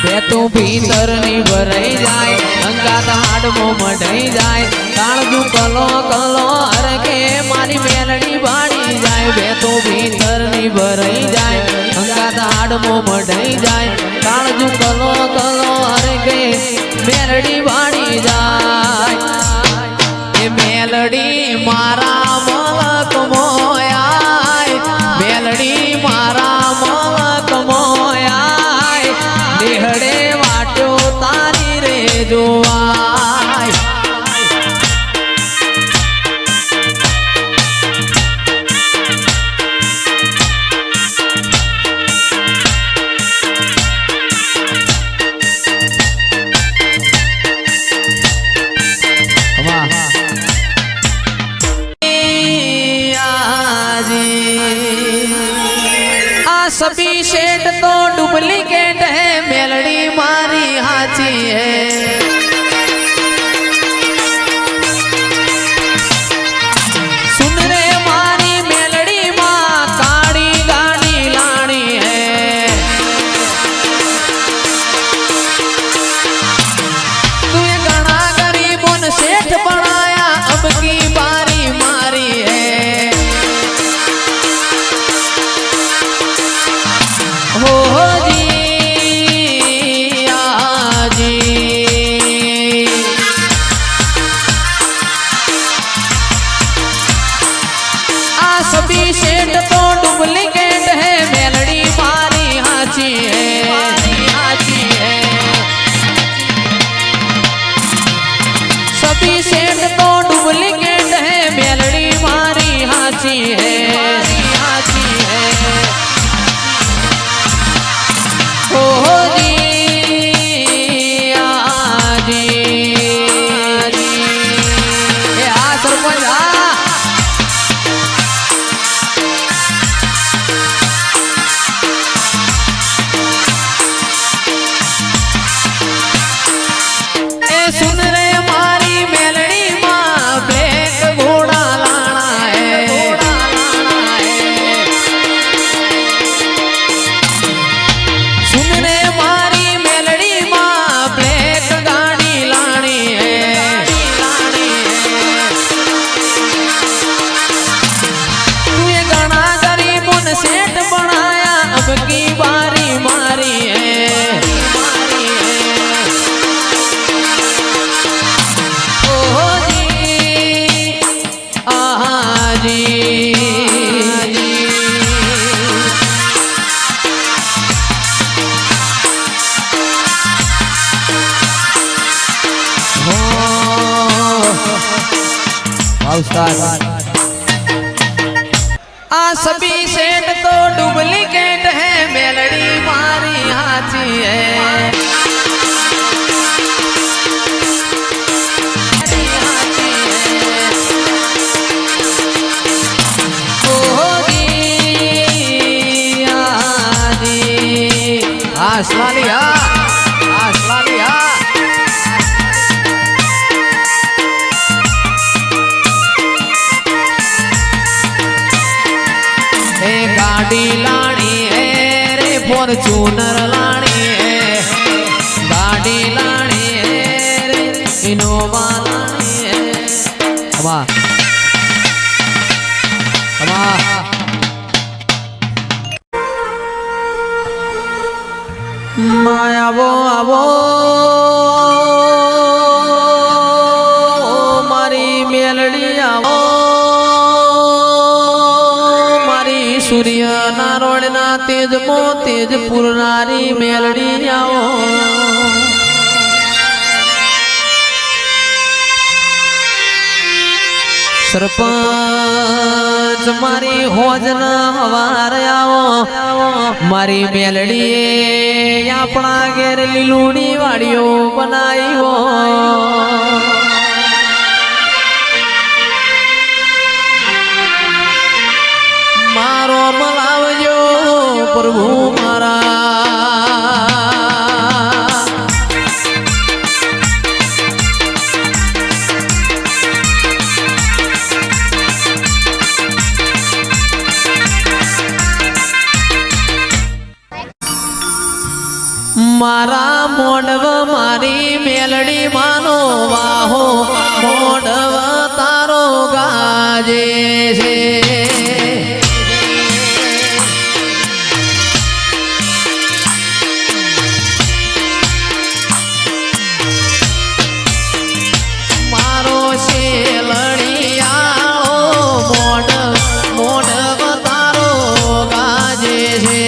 બેતું ભીતરની ભરાઈ જાય અંગાત હાડમો મઢાઈ જાય કાળજુ કલો કલો હરકે મારી મેલડી બાળી જાય બેતું ભીતરની ભરાઈ જાય અંગાત હાડમો મઢાઈ જાય કાળજુ કલો કલો હરકે મેલડી બાળી જાય એ મેલડી મારા મલક મોયા મેલડી મારા મલક મોયા દેહડે વાટો તારી રે જોવાય सभी शेड तो डुप्लीकेट है मेलड़ी मारी हाची है सुन रे मारी मेलड़ी माँ काड़ी गाड़ी लानी है तू घना गरीबों ने सेठ बनाया अब की बारी मारी है हो जी आजी आ सभी सेठ तो डुप्लीकेट है मेलड़ी मारी हाची है सभी सेठ तो डुप्लीकेट है मेलड़ी मारी हाची है सुन रे मारी मेलड़ी माँ ब्लैक घोड़ा लाना है सुन रे मारी मेलड़ी माँ ब्लैक गाड़ी लानी है तू ये गाना गरीबों ने सेठ बनाया अब की बारी मारी है आ सभी सेठ तो डुप्लीकेट है मेलड़ी मारी हाची है आसमानिया गाड़ी लानी है रे फॉर्च्यूनर लानी है गाड़ी लानी है रे इनोवा लानी है माया वो आवो मारी मेलड़ी आवो सूर्य नारोड़ ना तेज मो तेज पुरनारी मेलड़ी आओ सरपंच मारी होजना हवार आओ मारी मेलड़ी अपना घेर लीलूड़ी वाड़ियो बनाई हो मारो मलावजो प्रभु मारा મારા મોડવ મારી મેલડી માનો વાહો મોડવ તારો ગાજે છે મારો શેલડિયાળો મોડવ તારો ગાજે છે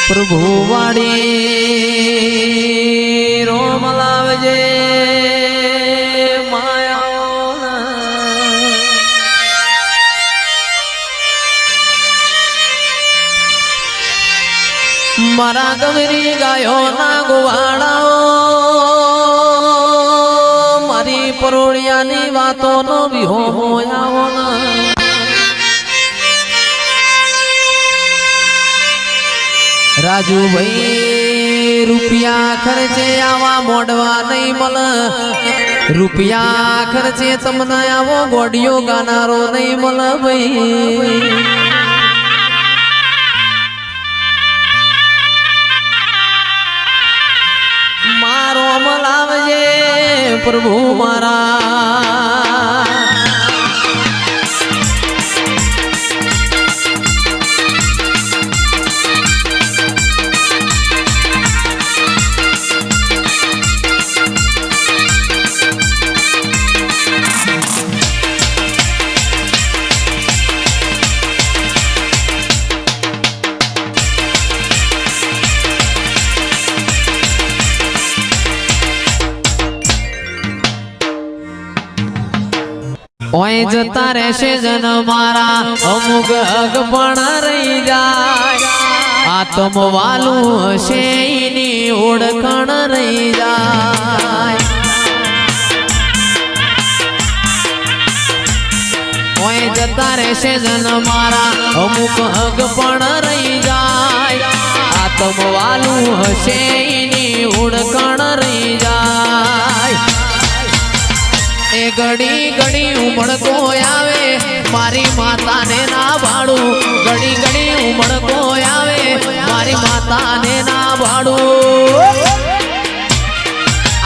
પ્રભુ વાડી રોમ લાવજે મારા ગમરી ગાયો ના ગોવાળાઓ મારી પરોળિયાની વાતો નો વિહો હોયાઓ રાજુભાઈ રૂપિયા ખર્ચે આવા મોડવા નહીં મળે રૂપિયા ખર્ચે તમને આવો ગોડિયો ગાનારો નહીં મળે ભાઈ મારો અમલ આવજે પ્રભુ મારા ઓય જતા રહેશે જન મારા અમુક હક પણ રહી જાય આત્મ વાલું હશે એની ઓળખણ રહી જાય ઓય જતા રહેશે જન મારા અમુક હક પણ રહી જાય આત્મ વાલું હશે એની ઓળખણ રહી જાય એ ઘડી ઘડી ઉમળકો આવે મારી માતાને ના ભાડું ઘડી ઘડી ઉમળકો આવે મારી માતાને ના ભાડું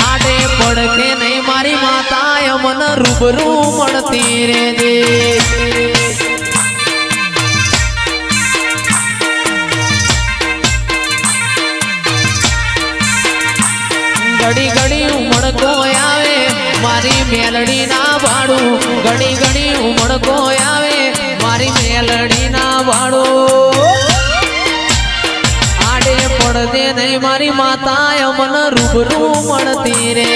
આડે પડકે નહીં મારી માતા મને રૂબરૂ મળતી રે દે ઘડી ઘડી ઉમળકો આવે મારી મેલડી ના ભાડું ઘડી ઘડી ઉમળકો આવે મારી મેલડી ના ભાડું આડે પડદે નહીં મારી માતા મને રૂબરૂ મળતી રે